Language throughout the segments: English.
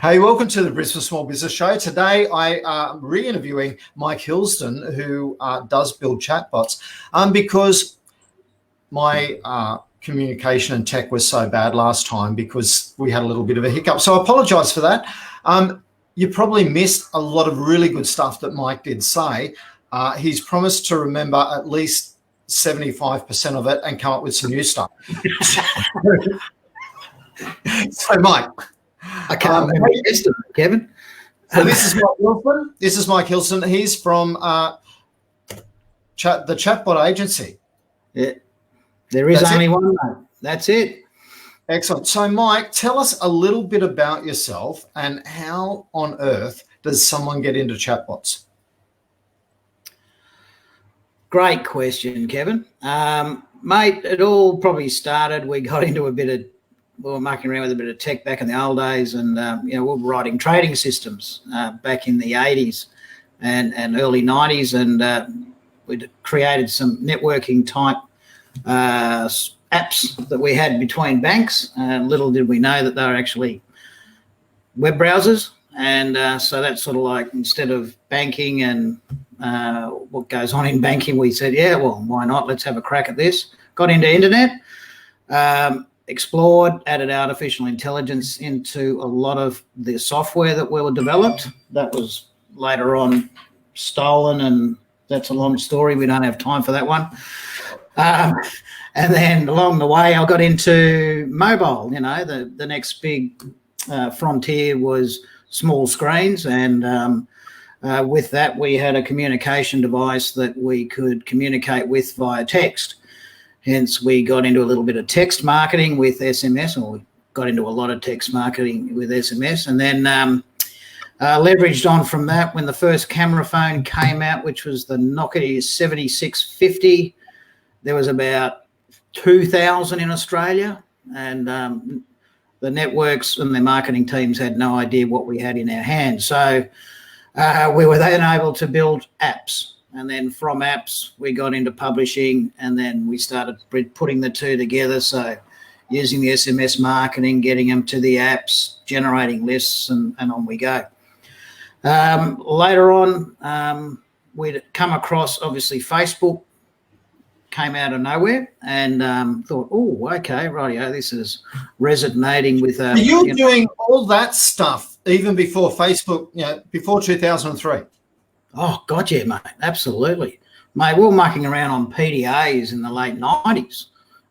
Hey, welcome to the Brisbane Small Business Show. Today, I am re-interviewing Mike Hilsden, who does build chatbots, because my communication and tech was so bad last time because we had a little bit of a hiccup. So I apologise for that. You probably missed a lot of really good stuff that Mike did say. He's promised to remember at least 75% of it and come up with some new stuff. So, Mike. I can't remember Kevin. So this is Mike Hilsden. This is Mike Hilsden. He's from the Chatbot Agency. Yeah, there is only one, mate. That's it. Excellent. So, Mike, tell us a little bit about yourself and how on earth does someone get into chatbots? Great question, Kevin. Mate, it all probably started, we got into we were mucking around with a bit of tech back in the old days, and we were writing trading systems back in the 80s and early 90s, and we'd created some networking type apps that we had between banks. Little did we know that they were actually web browsers, and so that's sort of like, instead of banking and what goes on in banking, we said, yeah, well, why not? Let's have a crack at this. Got into internet. Explored, added artificial intelligence into a lot of the software that we were developed. That was later on stolen, and that's a long story. We don't have time for that one. And then along the way, I got into mobile. The next big frontier was small screens, and with that, we had a communication device that we could communicate with via text. Hence, we got into a little bit of text marketing with SMS, or we got into a lot of text marketing with SMS, and then leveraged on from that when the first camera phone came out, which was the Nokia 7650. There was about 2,000 in Australia, and the networks and their marketing teams had no idea what we had in our hands. So we were then able to build apps. And then from apps, we got into publishing, and then we started putting the two together. So using the SMS marketing, getting them to the apps, generating lists, and on we go. Later on, we'd come across, obviously, Facebook came out of nowhere, and thought, oh, okay, rightio, this is resonating with... You're doing all that stuff even before Facebook, before 2003? Oh, God, yeah, mate, absolutely. Mate, we were mucking around on PDAs in the late 90s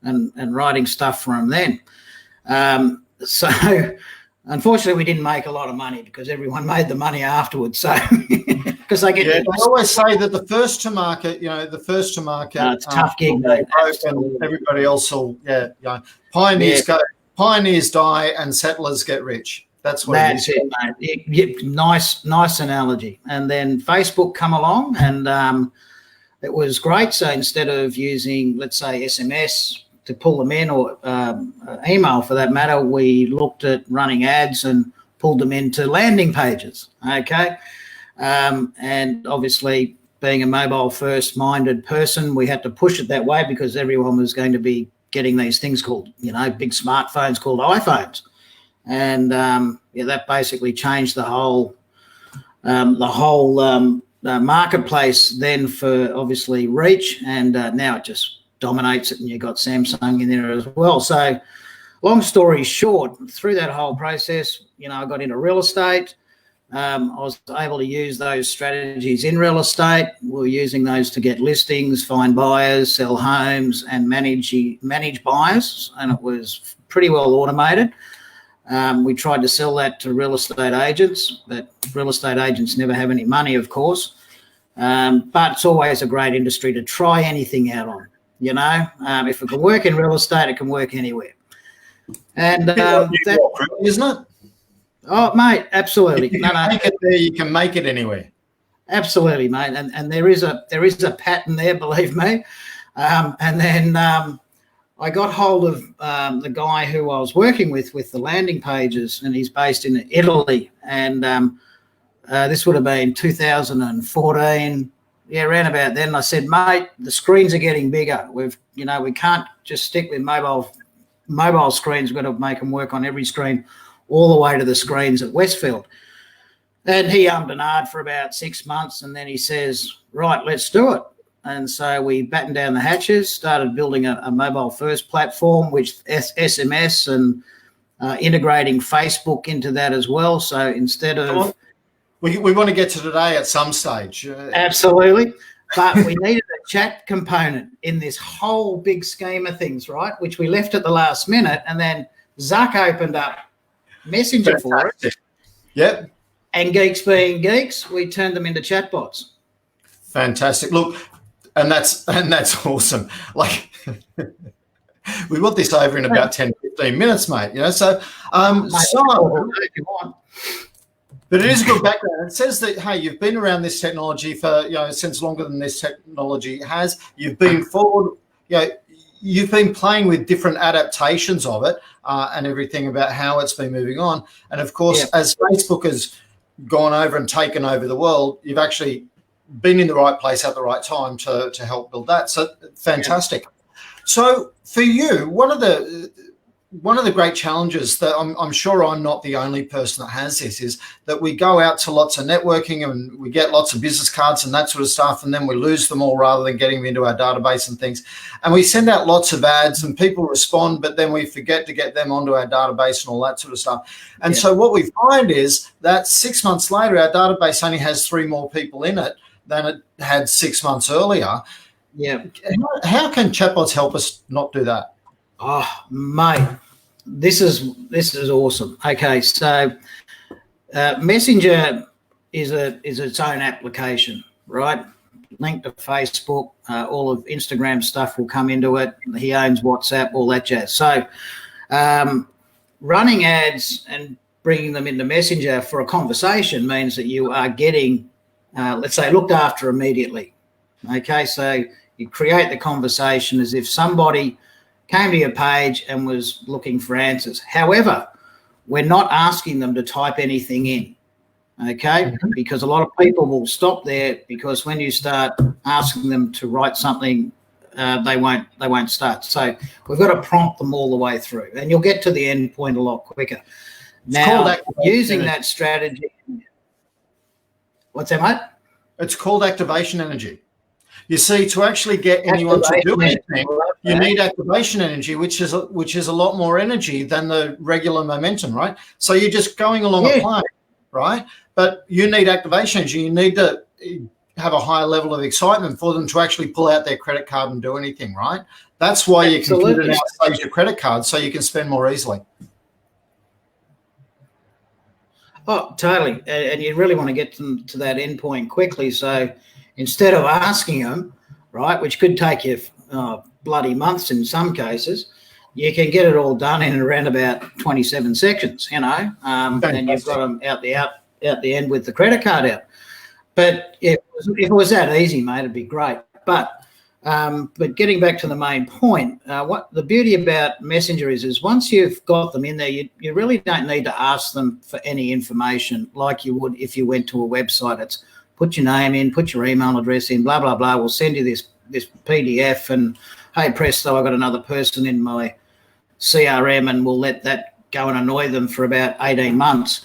and writing stuff from then. So, unfortunately, we didn't make a lot of money because everyone made the money afterwards. So, because they get... Yeah, I always say that the first to market, it's a tough gig, mate. And everybody else will, pioneers die and settlers get rich. That's it, mate. Nice analogy. And then Facebook come along, and it was great. So instead of using, let's say, SMS to pull them in, or email for that matter, we looked at running ads and pulled them into landing pages. Okay. And obviously, being a mobile first minded person, we had to push it that way because everyone was going to be getting these things called, big smartphones called iPhones. And that basically changed the whole marketplace then for obviously reach, and now it just dominates it, and you've got Samsung in there as well. So long story short, through that whole process, I got into real estate. I was able to use those strategies in real estate. We were using those to get listings, find buyers, sell homes, and manage buyers, and it was pretty well automated. We tried to sell that to real estate agents, but real estate agents never have any money, of course. But it's always a great industry to try anything out on, If it can work in real estate, it can work anywhere. And isn't it? Oh, mate, absolutely. If you make it there, you can make it anywhere. Absolutely, mate. And there is a pattern there, believe me. And then I got hold of the guy who I was working with the landing pages, and he's based in Italy. And this would have been 2014, around about then. I said, mate, the screens are getting bigger. We can't just stick with mobile screens. We've got to make them work on every screen. all the way to the screens at Westfield. And he ummed and ahed for about 6 months, and then he says, right, let's do it. And so we battened down the hatches, started building a mobile-first platform, which SMS and integrating Facebook into that as well. So instead of... We want to get to today at some stage. Absolutely. But we needed a chat component in this whole big scheme of things, right, which we left at the last minute, and then Zuck opened up Messenger for it. Yep. And geeks being geeks, we turned them into chatbots. Fantastic. Look, and that's awesome. Like, we want this over in about 10, 15 minutes, mate. You know, so if you want. But it is a good background. It says that, hey, you've been around this technology for, since longer than this technology has. You've been forward, you've been playing with different adaptations of it and everything about how it's been moving on. And of course, as Facebook has gone over and taken over the world, you've actually been in the right place at the right time to help build that. So fantastic. Yeah. So for you, one of the great challenges that I'm sure I'm not the only person that has this is that we go out to lots of networking and we get lots of business cards and that sort of stuff, and then we lose them all rather than getting them into our database and things. And we send out lots of ads and people respond, but then we forget to get them onto our database and all that sort of stuff. And so what we find is that 6 months later, our database only has 3 more people in it than it had 6 months earlier. Yeah. How can chatbots help us not do that? Oh, mate, this is awesome. Okay, so Messenger is its own application, right? Linked to Facebook, all of Instagram stuff will come into it. He owns WhatsApp, all that jazz. So running ads and bringing them into Messenger for a conversation means that you are getting, let's say, looked after immediately. Okay, so you create the conversation as if somebody came to your page and was looking for answers. However, we're not asking them to type anything in, okay? Because a lot of people will stop there, because when you start asking them to write something, they won't start. So we've got to prompt them all the way through, and you'll get to the end point a lot quicker. Now, using that strategy, what's that, mate? It's called activation energy. You see, to actually get anyone to do anything, you need activation energy, which is a lot more energy than the regular momentum, right? So you're just going along a plane, right? But you need activation energy. You need to have a higher level of excitement for them to actually pull out their credit card and do anything, right? That's why your computer now saves your credit card, so you can spend more easily. Oh, totally. And you really want to get them to that end point quickly. So instead of asking them, right, which could take you bloody months in some cases, you can get it all done in around about 27 seconds, and you've got them out the end with the credit card out. But if it was that easy, mate, it'd be great. But getting back to the main point, what the beauty about Messenger is once you've got them in there, you really don't need to ask them for any information like you would if you went to a website. It's put your name in, put your email address in, blah, blah, blah. We'll send you this PDF, and hey, presto, I've got another person in my CRM, and we'll let that go and annoy them for about 18 months.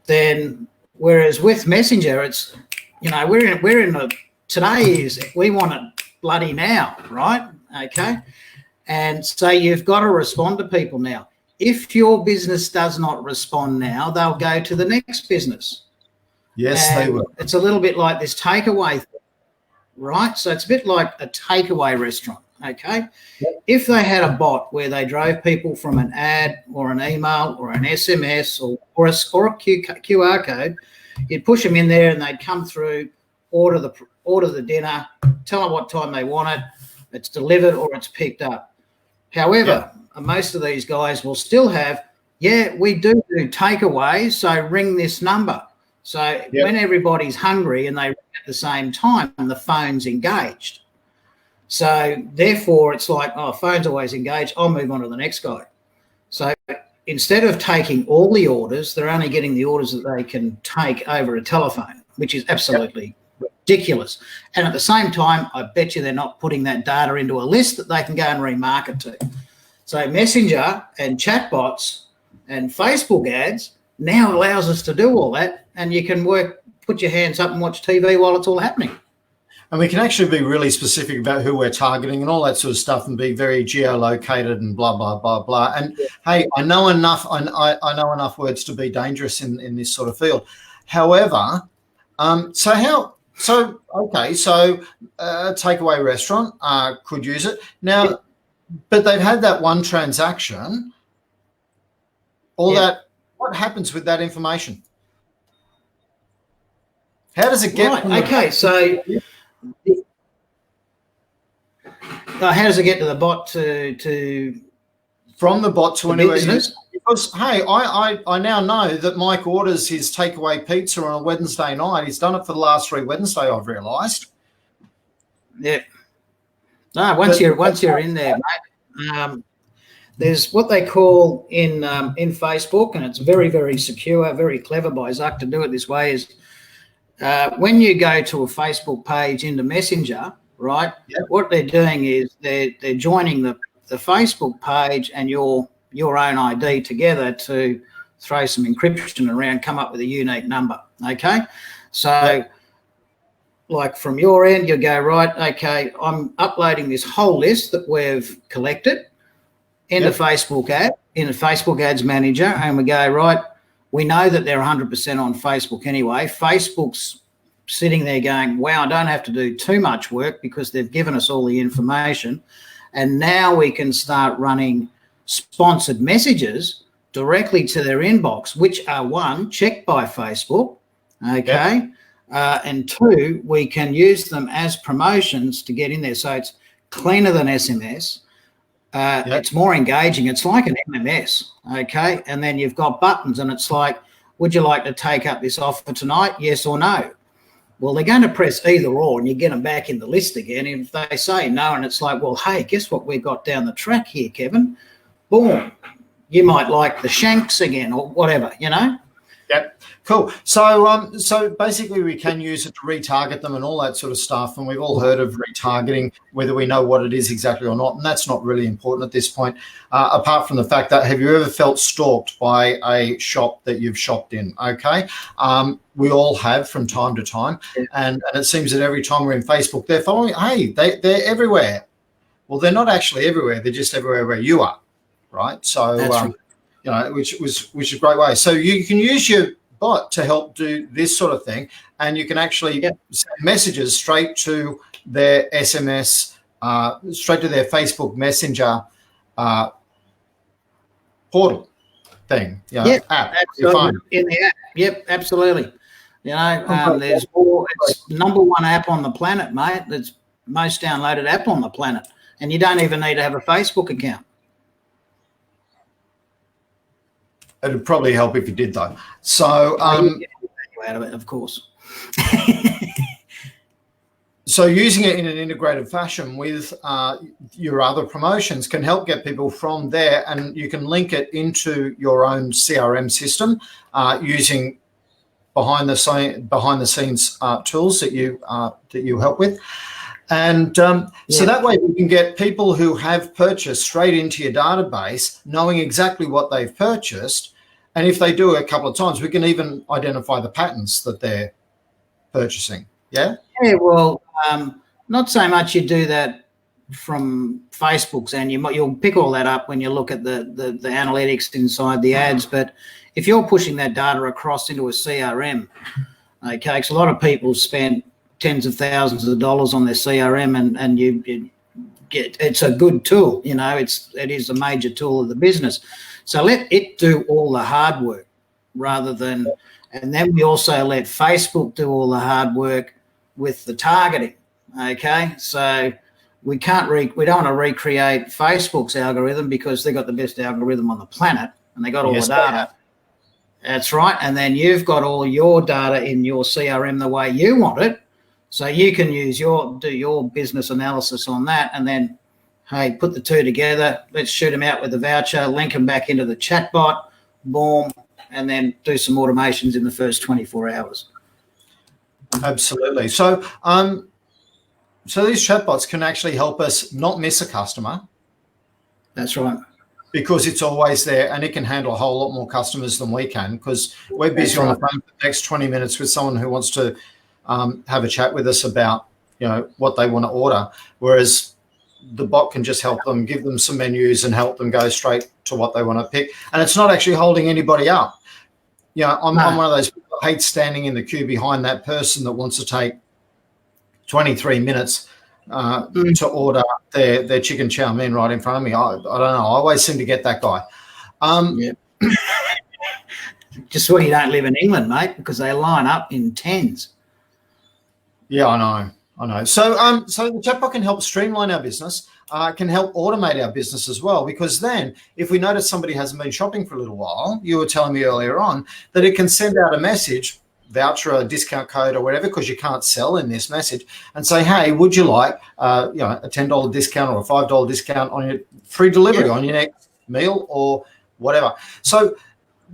Then, whereas with Messenger, it's, we're in today is, we want it bloody now, right? Okay. And so you've got to respond to people now. If your business does not respond now, they'll go to the next business. Yes, they will. It's a little bit like this takeaway thing, right? So it's a bit like a takeaway restaurant, okay? Yep. If they had a bot where they drove people from an ad or an email or an SMS or a QR code, you'd push them in there and they'd come through, order the dinner, tell them what time they want it, it's delivered or it's picked up. However, most of these guys will still have, we do takeaways, so ring this number. So when everybody's hungry and they ring at the same time, the phone's engaged. So therefore, it's like, phone's always engaged, I'll move on to the next guy. So instead of taking all the orders, they're only getting the orders that they can take over a telephone, which is absolutely ridiculous. And at the same time, I bet you they're not putting that data into a list that they can go and remarket to. So Messenger and chatbots And Facebook ads now allows us to do all that, and you can put your hands up and watch TV while it's all happening. And we can actually be really specific about who we're targeting and all that sort of stuff, and be very geolocated and blah blah blah blah. And hey, I know enough. I know enough words to be dangerous in this sort of field. However, so takeaway restaurant could use it now, but they've had that one transaction. All that. What happens with that information? How does it get? Right. Okay. So. How does it get to the bot to from the bot to anywhere? Business? Because hey, I now know that Mike orders his takeaway pizza on a Wednesday night. He's done it for the last 3 Wednesdays, I've realised. Yeah. No, once you're in there, mate, there's what they call in Facebook, and it's very, very secure, very clever by Zuck to do it this way, is when you go to a Facebook page into Messenger, right? Yep. What they're doing is they're joining the Facebook page and your own ID together to throw some encryption around, come up with a unique number. Okay, so like from your end, you go, right, okay, I'm uploading this whole list that we've collected into Facebook Ads Manager, and we go, right, we know that they're 100% on Facebook anyway. Facebook's sitting there going, wow, I don't have to do too much work because they've given us all the information. And now we can start running sponsored messages directly to their inbox, which are, 1, checked by Facebook, okay? And 2, we can use them as promotions to get in there. So it's cleaner than SMS. It's more engaging. It's like an MMS, okay? And then you've got buttons, and it's like, would you like to take up this offer tonight, yes or no? Well, they're going to press either or, and you get them back in the list again. And if they say no, and it's like, well, hey, guess what we've got down the track here, Kevin? Boom. You might like the Shanks again or whatever, you know? Yep. Cool. So basically we can use it to retarget them and all that sort of stuff. And we've all heard of retargeting, whether we know what it is exactly or not. And that's not really important at this point, apart from the fact that, have you ever felt stalked by a shop that you've shopped in? Okay. We all have from time to time. And it seems that every time we're in Facebook, they're following, hey, they're everywhere. Well, they're not actually everywhere. They're just everywhere where you are. Right. So, right. You know, which is a great way. So you can use your bot to help do this sort of thing, and you can actually send messages straight to their SMS, straight to their Facebook Messenger portal thing. You know, app. In the app. Yep, absolutely. You know, there's more. It's #1 app on the planet, mate. It's most downloaded app on the planet, and you don't even need to have a Facebook account. It'd probably help if you did, though. So, you out of it, of course. So, using it in an integrated fashion with your other promotions can help get people from there, and you can link it into your own CRM system using behind the scenes tools that you help with. And so that way we can get people who have purchased straight into your database, knowing exactly what they've purchased. And if they do it a couple of times, we can even identify the patterns that they're purchasing. Yeah? Yeah, well, not so much you do that from Facebook's end. You'll pick all that up when you look at the analytics inside the ads. But if you're pushing that data across into a CRM, okay, because a lot of people spend tens of thousands of dollars on their CRM, and you get, it's a good tool, you know, it is a major tool of the business. So let it do all the hard work rather than, and then we also let Facebook do all the hard work with the targeting. Okay, so we don't want to recreate Facebook's algorithm because they got the best algorithm on the planet and they got all the data. That's right, and then you've got all your data in your CRM the way you want it. So you can do your business analysis on that, and then, hey, put the two together. Let's shoot them out with a voucher, link them back into the chatbot, boom, and then do some automations in the first 24 hours. Absolutely. So, so these chatbots can actually help us not miss a customer. That's right. because it's always there and it can handle a whole lot more customers than we can, because we're busy on the phone for the next 20 minutes with someone who wants to have a chat with us about, what they want to order. Whereas the bot can just help them, give them some menus and help them go straight to what they want to pick. And it's not actually holding anybody up. I'm one of those people that hates standing in the queue behind that person that wants to take 23 minutes to order their chicken chow mein right in front of me. I don't know. I always seem to get that guy. Just where you don't live in England, mate, because they line up in tens. Yeah, I know. So the chatbot can help streamline our business, can help automate our business as well, because then if we notice somebody hasn't been shopping for a little while, you were telling me earlier on that it can send out a message, voucher, a discount code or whatever, because you can't sell in this message, and say, hey, would you like a $10 discount or a $5 discount on your free delivery on your next meal or whatever. So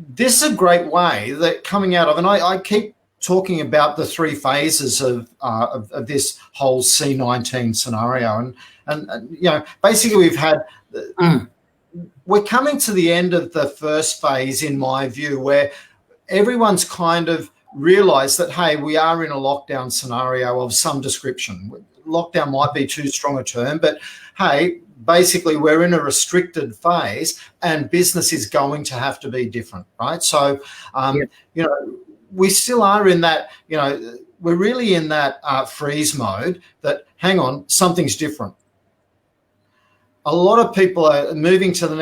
this is a great way that coming out of, and I keep talking about the three phases of this whole C19 scenario, and basically we've had we're coming to the end of the first phase, in my view, where everyone's kind of realized that, hey, we are in a lockdown scenario of some description. Lockdown might be too strong a term, but hey, basically we're in a restricted phase and business is going to have to be different, right? So we still are in that, we're really in that freeze mode that, hang on, something's different. A lot of people are moving to the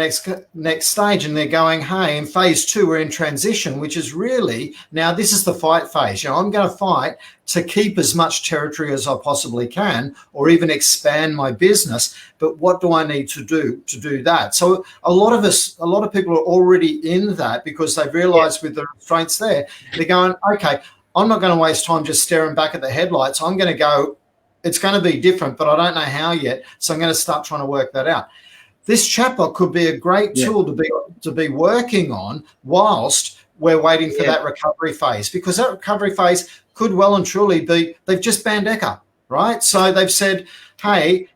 next stage, and they're going, hey, in phase 2, we're in transition, which is really, now this is the fight phase. I'm going to fight to keep as much territory as I possibly can, or even expand my business. But what do I need to do that? So a lot of people are already in that, because they've realized with the restraints there, they're going, okay, I'm not going to waste time just staring back at the headlights. I'm going to go, it's going to be different, but I don't know how yet. So I'm going to start trying to work that out. This chatbot could be a great tool to be working on whilst we're waiting for that recovery phase, because that recovery phase could well and truly be, they've just banned Ekka, right? So they've said, hey,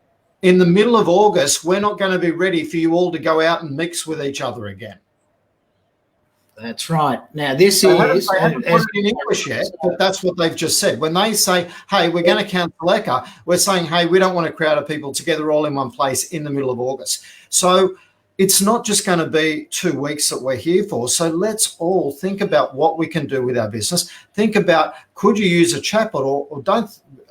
in the middle of August, we're not going to be ready for you all to go out and mix with each other again. That's right. Now, this I haven't put it in English yet, but that's what they've just said. When they say, hey, we're going to cancel Ekka, we're saying, hey, we don't want a crowd of people together all in one place in the middle of August. So it's not just going to be 2 weeks that we're here for. So let's all think about what we can do with our business. Think about, could you use a chatbot, or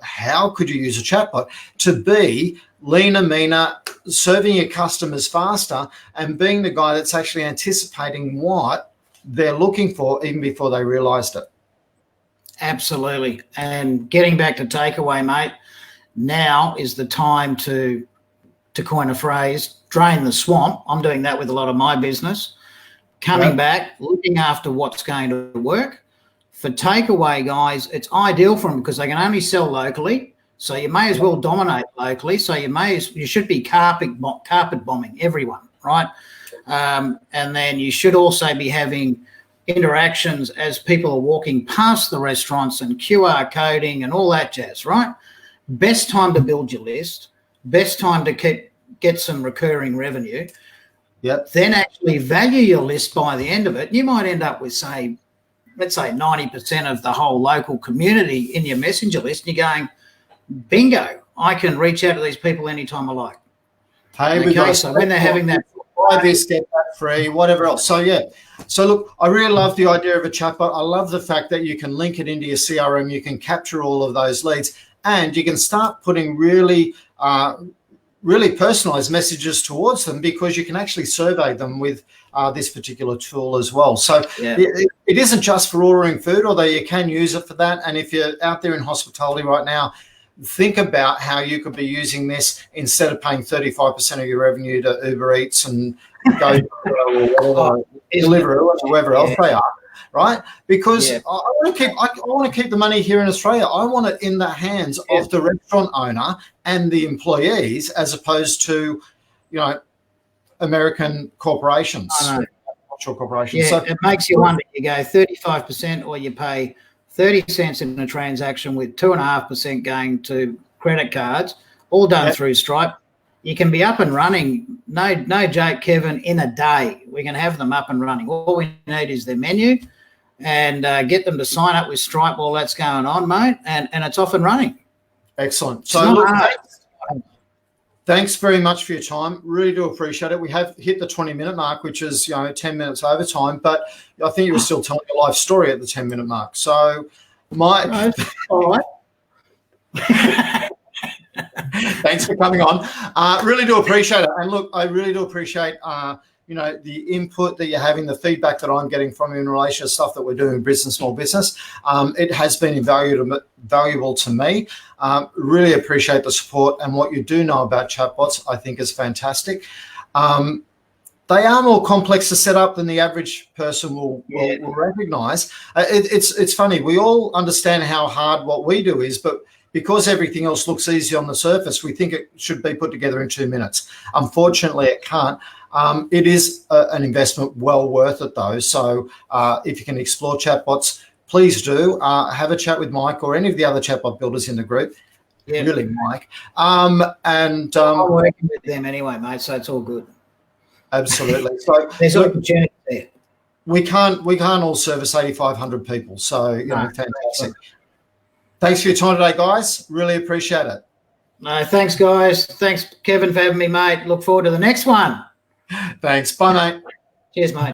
how could you use a chatbot to be leaner, meaner, serving your customers faster, and being the guy that's actually anticipating what they're looking for even before they realized it. Absolutely. And getting back to takeaway, mate, now is the time to coin a phrase, drain the swamp. I'm doing that with a lot of my business. Coming back, looking after what's going to work. For takeaway, guys, it's ideal for them because they can only sell locally. So you may as well dominate locally. So you should be carpet bombing everyone, right? And then you should also be having interactions as people are walking past the restaurants and QR coding and all that jazz, right? Best time to build your list, best time to get some recurring revenue. Yep. Then actually value your list by the end of it. You might end up with, let's say 90% of the whole local community in your messenger list, and you're going, bingo, I can reach out to these people anytime I like. Hey, so when they're having that, buy this, get that free, whatever else. So look, I really love the idea of a chatbot. I love the fact that you can link it into your CRM, you can capture all of those leads, and you can start putting really personalized messages towards them, because you can actually survey them with this particular tool as well. So it isn't just for ordering food, although you can use it for that. And if you're out there in hospitality right now, think about how you could be using this instead of paying 35% of your revenue to Uber Eats and Go or Deliveroo or whoever else they are, right? Because I want to keep the money here in Australia. I want it in the hands of the restaurant owner and the employees, as opposed to, American corporations, offshore corporations. Yeah, so it makes you wonder. You go 35%, or you pay 30 cents in a transaction with 2.5% going to credit cards, all done through Stripe. you can be up and running. No joke, Kevin, in a day. We can have them up and running. All we need is their menu and get them to sign up with Stripe while that's going on, mate, and it's off and running. Excellent. So look, thanks very much for your time. Really do appreciate it. We have hit the 20-minute mark, which is 10 minutes overtime, but I think you were still telling a life story at the 10-minute mark. So, Mike, all right. Thanks for coming on. Really do appreciate it. And look, I really do appreciate the input that you're having, the feedback that I'm getting from you in relation to stuff that we're doing in business, small business. It has been valuable to me. Really appreciate the support, and what you do know about chatbots, I think, is fantastic. They are more complex to set up than the average person will recognise. It's funny. We all understand how hard what we do is, but because everything else looks easy on the surface, we think it should be put together in 2 minutes. Unfortunately, it can't. It is an investment well worth it, though. So if you can explore chatbots, please do. Have a chat with Mike or any of the other chatbot builders in the group. Yeah, really, Mike. I'm working with them anyway, mate, so it's all good. Absolutely. So there's opportunity there. We can't all service 8,500 people. So fantastic. Thanks for your time today, guys. Really appreciate it. No, thanks, guys. Thanks, Kevin, for having me, mate. Look forward to the next one. Thanks. Bye, mate. Cheers, mate.